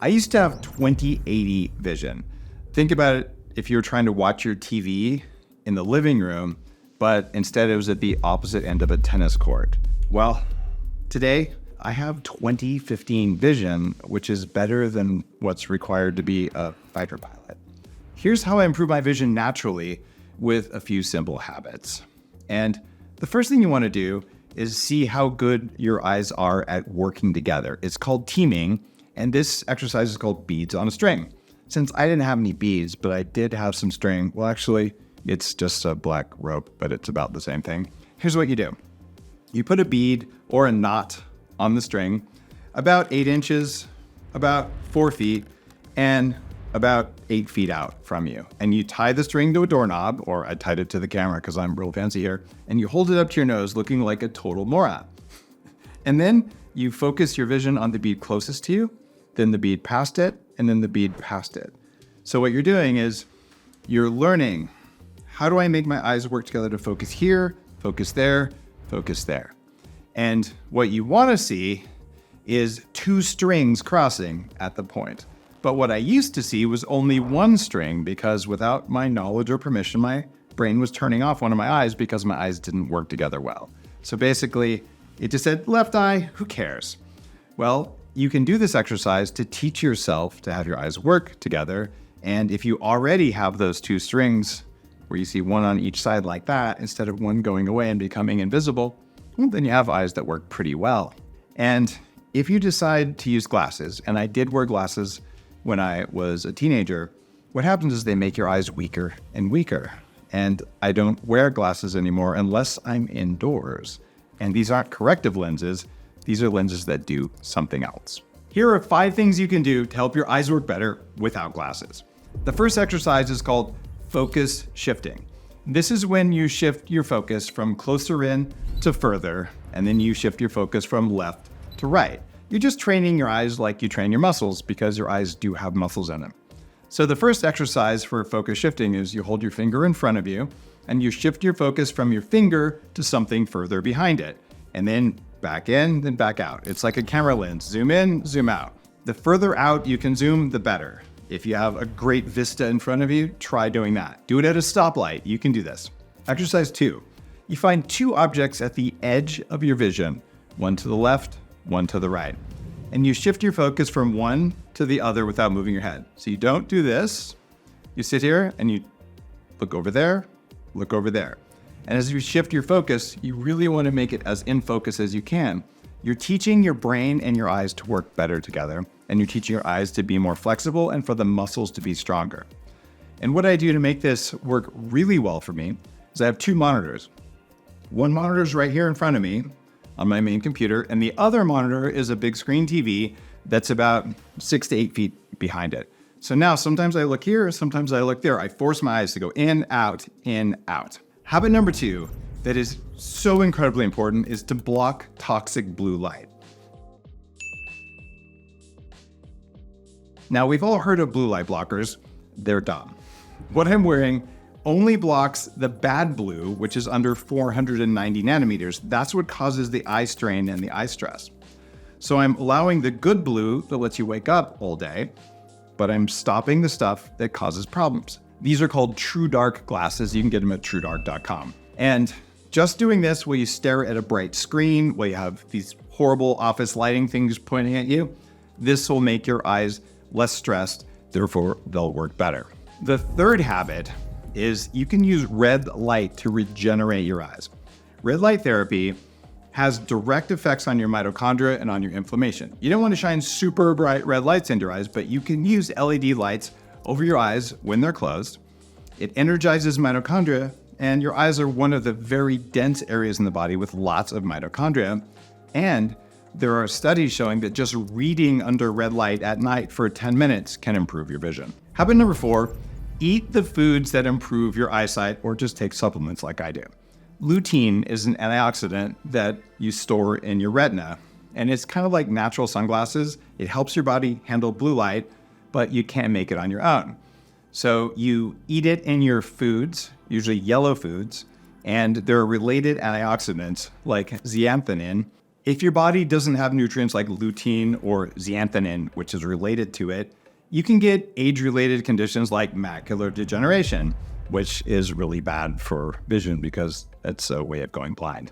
I used to have 20/80 vision. Think about it if you're trying to watch your TV in the living room, but instead it was at the opposite end of a tennis court. Well, today I have 20/15 vision, which is better than what's required to be a fighter pilot. Here's how I improve my vision naturally with a few simple habits. And the first thing you want to do is see how good your eyes are at working together. It's called teaming, and this exercise is called beads on a string. Since I didn't have any beads, but I did have some string, well, actually, it's just a black rope, but it's about the same thing. Here's what you do. You put a bead or a knot on the string about 8 inches, about 4 feet, and about 8 feet out from you. And you tie the string to a doorknob, or I tied it to the camera because I'm real fancy here, and you hold it up to your nose looking like a total moron. And then you focus your vision on the bead closest to you, then the bead past it, and then the bead past it. So what you're doing is you're learning, how do I make my eyes work together to focus here, focus there, focus there? And what you want to see is 2 strings crossing at the point. But what I used to see was only 1 string because without my knowledge or permission, my brain was turning off one of my eyes because my eyes didn't work together well. So basically, it just said, left eye, who cares? Well, you can do this exercise to teach yourself to have your eyes work together. And if you already have those 2 strings where you see 1 on each side like that, instead of 1 going away and becoming invisible, well, then you have eyes that work pretty well. And if you decide to use glasses, and I did wear glasses when I was a teenager, what happens is they make your eyes weaker and weaker. And I don't wear glasses anymore unless I'm indoors. And these aren't corrective lenses. These are lenses that do something else. Here are 5 things you can do to help your eyes work better without glasses. The first exercise is called focus shifting. This is when you shift your focus from closer in to further, and then you shift your focus from left to right. You're just training your eyes like you train your muscles because your eyes do have muscles in them. So the first exercise for focus shifting is you hold your finger in front of you and you shift your focus from your finger to something further behind it. And then back in, then back out. It's like a camera lens. Zoom in, zoom out. The further out you can zoom, the better. If you have a great vista in front of you, try doing that. Do it at a stoplight. You can do this. Exercise 2. You find 2 objects at the edge of your vision, one to the left, one to the right. And you shift your focus from one to the other without moving your head. So you don't do this. You sit here and you look over there, look over there. And as you shift your focus, you really want to make it as in focus as you can. You're teaching your brain and your eyes to work better together, and you're teaching your eyes to be more flexible and for the muscles to be stronger. And what I do to make this work really well for me is I have 2 monitors. One monitor is right here in front of me on my main computer, and the other monitor is a big screen TV that's about 6 to 8 feet behind it. So now sometimes I look here, sometimes I look there. I force my eyes to go in, out, in, out. Habit number 2 that is so incredibly important is to block toxic blue light. Now, we've all heard of blue light blockers. They're dumb. What I'm wearing only blocks the bad blue, which is under 490 nanometers. That's what causes the eye strain and the eye stress. So I'm allowing the good blue that lets you wake up all day, but I'm stopping the stuff that causes problems. These are called True Dark glasses. You can get them at truedark.com. And just doing this while you stare at a bright screen, while you have these horrible office lighting things pointing at you, this will make your eyes less stressed, therefore they'll work better. The third habit is you can use red light to regenerate your eyes. Red light therapy has direct effects on your mitochondria and on your inflammation. You don't want to shine super bright red lights into your eyes, but you can use LED lights over your eyes when they're closed. It energizes mitochondria, and your eyes are one of the very dense areas in the body with lots of mitochondria. And there are studies showing that just reading under red light at night for 10 minutes can improve your vision. Habit number 4, eat the foods that improve your eyesight or just take supplements like I do. Lutein is an antioxidant that you store in your retina, and it's kind of like natural sunglasses. It helps your body handle blue light, but you can't make it on your own. So you eat it in your foods, usually yellow foods, and there are related antioxidants like zeaxanthin If your body doesn't have nutrients like lutein or zeaxanthin, which is related to it, you can get age-related conditions like macular degeneration, which is really bad for vision because it's a way of going blind.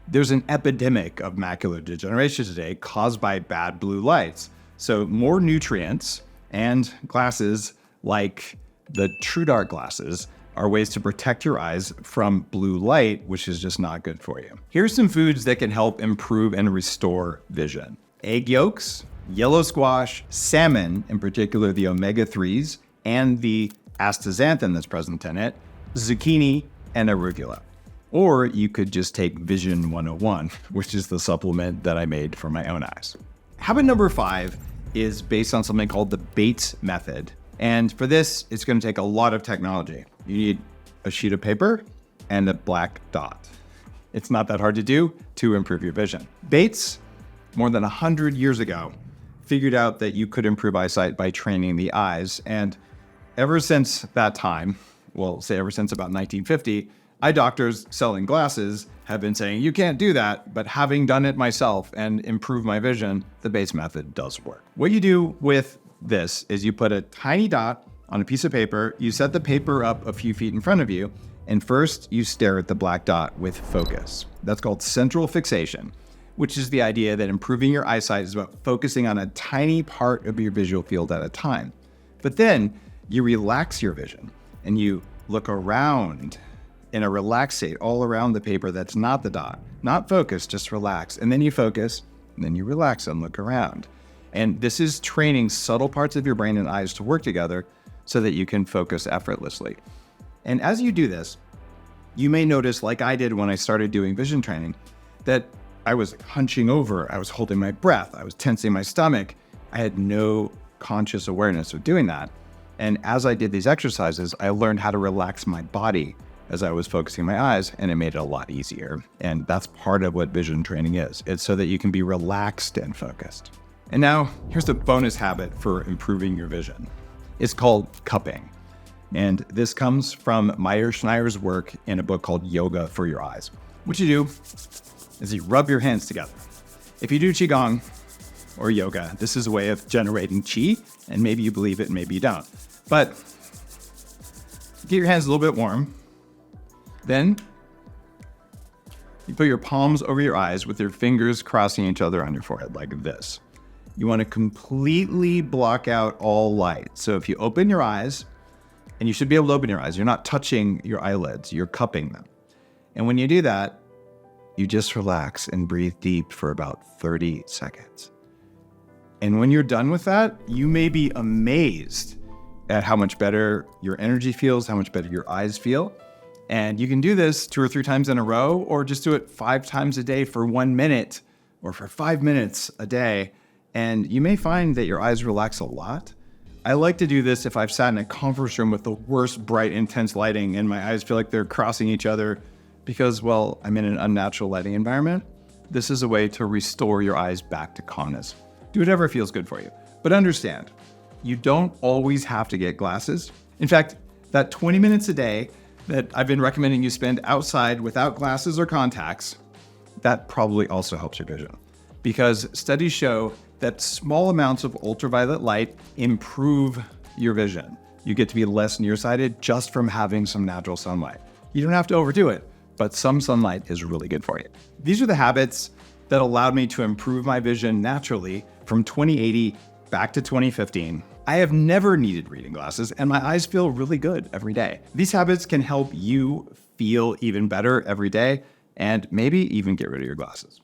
There's an epidemic of macular degeneration today caused by bad blue lights. So more nutrients and glasses like the TrueDark glasses are ways to protect your eyes from blue light, which is just not good for you. Here's some foods that can help improve and restore vision. Egg yolks, yellow squash, salmon, in particular the omega-3s, and the astaxanthin that's present in it, zucchini, and arugula. Or you could just take Vision 101, which is the supplement that I made for my own eyes. Habit number 5 is based on something called the Bates method. And for this, it's going to take a lot of technology. You need a sheet of paper and a black dot. It's not that hard to do to improve your vision. Bates, more than 100 years ago, figured out that you could improve eyesight by training the eyes. And ever since that time, well, say ever since about 1950, eye doctors selling glasses have been saying, you can't do that, but having done it myself and improved my vision, the Bates method does work. What you do with this is you put a tiny dot on a piece of paper, you set the paper up a few feet in front of you, and first you stare at the black dot with focus. That's called central fixation, which is the idea that improving your eyesight is about focusing on a tiny part of your visual field at a time. But then you relax your vision and you look around in a relaxed state all around the paper that's not the dot, not focus, just relax. And then you focus, and then you relax and look around. And this is training subtle parts of your brain and eyes to work together so that you can focus effortlessly. And as you do this, you may notice, like I did when I started doing vision training, that I was hunching over, I was holding my breath, I was tensing my stomach. I had no conscious awareness of doing that. And as I did these exercises, I learned how to relax my body as I was focusing my eyes, and it made it a lot easier. And that's part of what vision training is. It's so that you can be relaxed and focused. And now here's the bonus habit for improving your vision. It's called cupping. And this comes from Schneyer's work in a book called Yoga for Your Eyes. What you do is you rub your hands together. If you do Qigong or yoga, this is a way of generating Qi, and maybe you believe it, maybe you don't. But get your hands a little bit warm. Then you put your palms over your eyes with your fingers crossing each other on your forehead like this. You want to completely block out all light. So if you open your eyes, and you should be able to open your eyes, you're not touching your eyelids, you're cupping them. And when you do that, you just relax and breathe deep for about 30 seconds. And when you're done with that, you may be amazed at how much better your energy feels, how much better your eyes feel. And you can do this 2 or 3 times in a row, or just do it 5 times a day for 1 minute, or for 5 minutes a day. And you may find that your eyes relax a lot. I like to do this if I've sat in a conference room with the worst, bright, intense lighting, and my eyes feel like they're crossing each other because, well, I'm in an unnatural lighting environment. This is a way to restore your eyes back to calmness. Do whatever feels good for you. But understand, you don't always have to get glasses. In fact, that 20 minutes a day that I've been recommending you spend outside without glasses or contacts, that probably also helps your vision. Because studies show that small amounts of ultraviolet light improve your vision. You get to be less nearsighted just from having some natural sunlight. You don't have to overdo it, but some sunlight is really good for you. These are the habits that allowed me to improve my vision naturally from 2080 back to 2015. I have never needed reading glasses, and my eyes feel really good every day. These habits can help you feel even better every day, and maybe even get rid of your glasses.